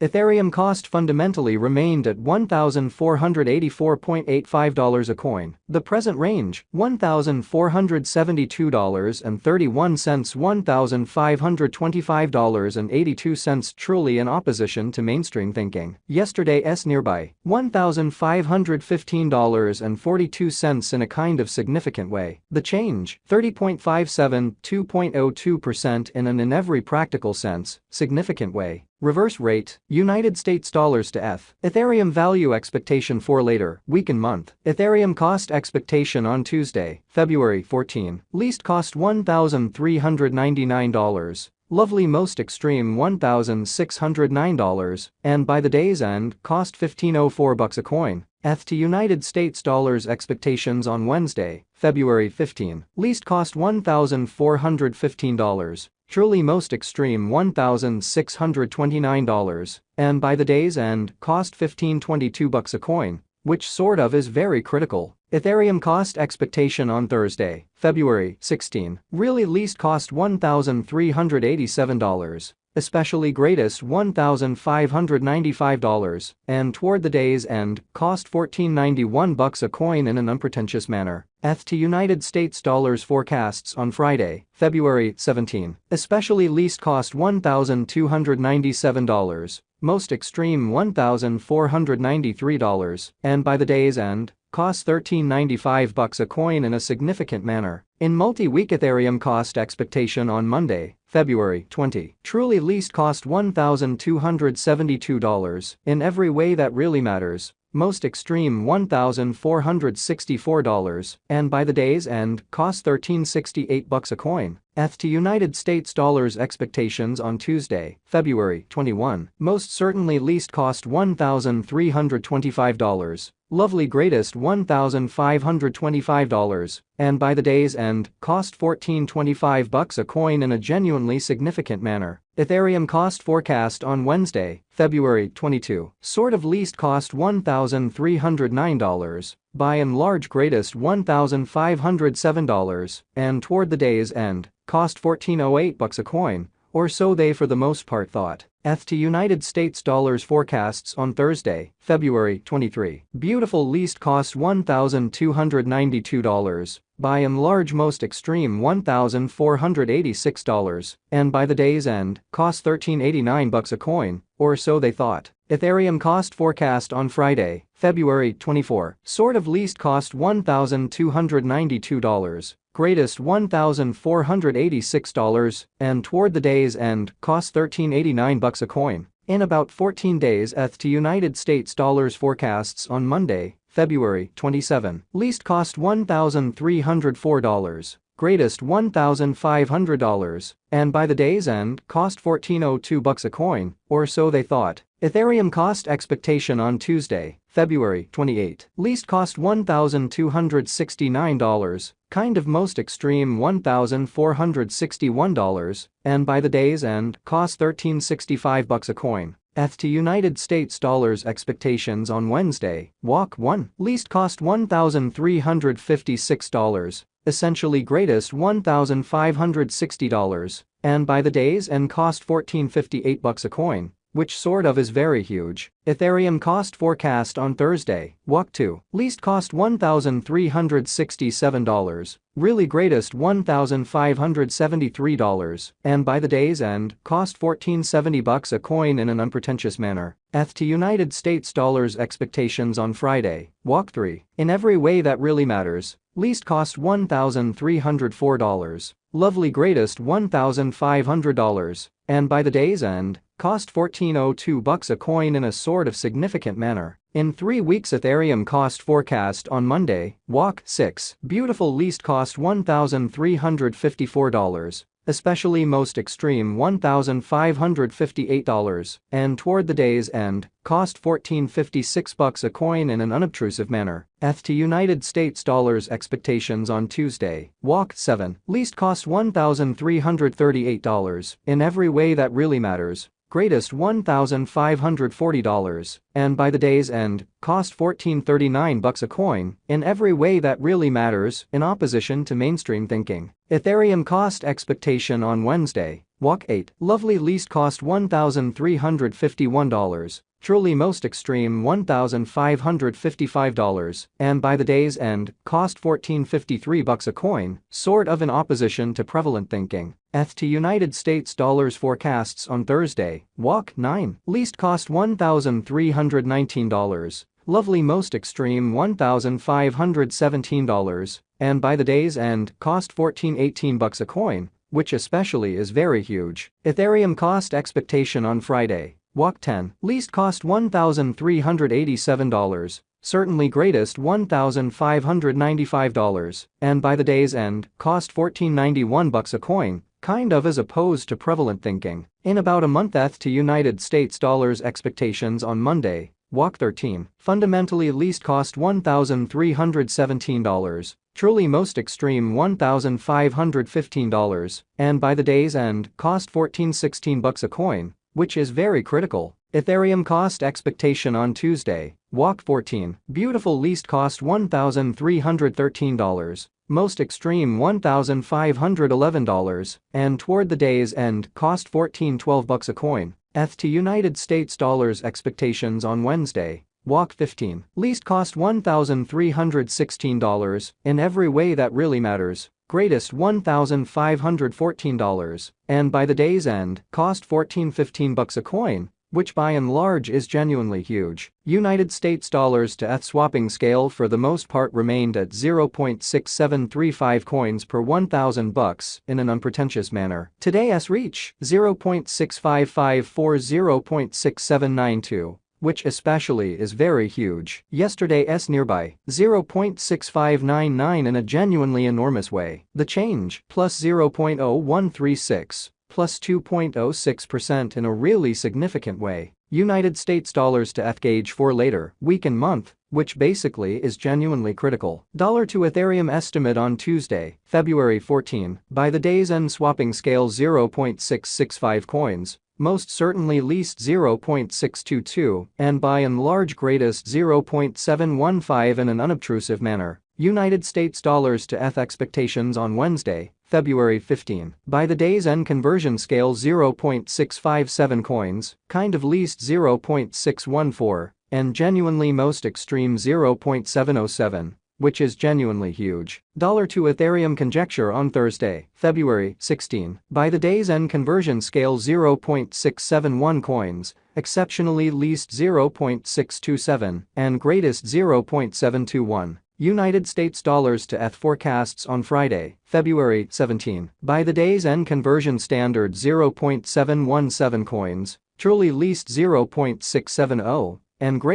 Ethereum cost fundamentally remained at $1,484.85 a coin. The present range, $1,472.31 $1,525.82 truly in opposition to mainstream thinking. Yesterday's nearby, $1,515.42 in a kind of significant way. The change, 30.57, 2.02% in every practical sense, significant way. Reverse rate, United States dollars to ETH. Ethereum value expectation for later week and month. Ethereum cost expectation on Tuesday, February 14. Least cost $1,399. Lovely most extreme $1,609, and by the day's end, cost $1,504 a coin. ETH to United States dollars expectations on Wednesday, February 15. Least cost $1,415. Truly most extreme $1,629, and by the day's end, cost $1,522 a coin, which sort of is very critical. Ethereum cost expectation on Thursday, February 16. Really least cost $1,387. Especially greatest $1,595, and toward the day's end, cost $1,491 a coin in an unpretentious manner. ETH to United States dollars forecasts on Friday, February 17. Especially least cost $1,297, most extreme $1,493, and by the day's end, cost $1,395 a coin in a significant manner. In multi-week Ethereum cost expectation on Monday, February 20. Truly least cost $1,272 in every way that really matters. Most extreme $1,464, and by the day's end, cost $1,368 a coin. ETH to United States dollars expectations on Tuesday, February 21. Most certainly least cost $1,325. Lovely greatest $1,525, and by the day's end, cost $1,425 a coin in a genuinely significant manner. Ethereum cost forecast on Wednesday, February 22. Sort of least cost $1,309, by and large greatest $1,507, and toward the day's end, cost $1,408 a coin, or so they for the most part thought. ETH to United States dollars forecasts on Thursday, February 23. Beautiful least cost $1,292, by and large most extreme $1,486, and by the day's end, cost $1,389 a coin, or so they thought. Ethereum cost forecast on Friday, February 24. Sort of least cost $1,292. Greatest $1,486, and toward the day's end, cost $1,389 a coin. In about 14 days ETH to United States dollars forecasts on Monday, February 27. Least cost $1,304. Greatest $1,500, and by the day's end, cost $1,402 a coin, or so they thought. Ethereum cost expectation on Tuesday, February 28. Least cost $1,269, kind of most extreme $1,461, and by the day's end, cost $1,365 a coin. ETH to United States dollars expectations on Wednesday, walk 1. Least cost $1,356. Essentially greatest $1,560, and by the day's end cost $1,458 a coin, which sort of is very huge. Ethereum cost forecast on Thursday, walk 2. Least cost $1,367, really greatest $1,573, and by the day's end, cost $1,470 a coin in an unpretentious manner. ETH to United States dollars expectations on Friday, walk 3. In every way that really matters. Least cost $1,304, lovely greatest $1,500, and by the day's end, cost $1,402 a coin in a sort of significant manner. In 3 weeks Ethereum cost forecast on Monday, walk 6. Beautiful least cost $1,354, especially most extreme $1,558, and toward the day's end, cost $1,456 a coin in an unobtrusive manner. ETH to United States dollars expectations on Tuesday, walk 7. Least cost $1,338, in every way that really matters. Greatest $1,540, and by the day's end, cost $1,439 a coin, in every way that really matters, in opposition to mainstream thinking. Ethereum cost expectation on Wednesday, Walk 8. Lovely least cost $1,351. Truly most extreme $1,555, and by the day's end, cost $14.53 a coin, sort of in opposition to prevalent thinking. ETH to United States dollars forecasts on Thursday. Walk 9. Least cost $1,319. Lovely most extreme $1,517, and by the day's end, cost $14.18 a coin, which especially is very huge. Ethereum cost expectation on Friday. Walk 10. Least cost $1,387, certainly greatest $1,595, and by the day's end, cost $14.91 a coin, kind of as opposed to prevalent thinking. In about a month. ETH to United States dollars expectations on Monday. Walk 13. Fundamentally least cost $1,317, truly most extreme $1,515, and by the day's end, cost $14.16 a coin, which is very critical. Ethereum cost expectation on Tuesday. Walk 14. Beautiful least cost $1,313, most extreme $1,511, and toward the day's end, cost $14.12 a coin. ETH to United States dollars expectations on Wednesday. Walk 15. Least cost $1,316, in every way that really matters. Greatest $1,514, and by the day's end, cost $14.15 a coin, which by and large is genuinely huge. United States dollars to ETH swapping scale for the most part remained at 0.6735 coins per $1,000 in an unpretentious manner. Today's reach 0.65540, 0.6792. Which especially is very huge. Yesterday's nearby 0.6599 in a genuinely enormous way. The change plus 0.0136 plus 2.06% in a really significant way. United States dollars to ETH gauge for later week and month, which basically is genuinely critical. Dollar to Ethereum estimate on Tuesday, February 14, by the day's end swapping scale 0.665 coins. Most certainly least 0.622, and by and large greatest 0.715 in an unobtrusive manner. United States dollars to ETH expectations on Wednesday, February 15. By the day's end conversion scale 0.657 coins, kind of least 0.614, and genuinely most extreme 0.707. Which is genuinely huge. Dollar to Ethereum conjecture on Thursday, February 16. By the day's end conversion scale 0.671 coins, exceptionally least 0.627, and greatest 0.721. United States dollars to ETH forecasts on Friday, February 17. By the day's end conversion standard 0.717 coins, truly least 0.670, and greatest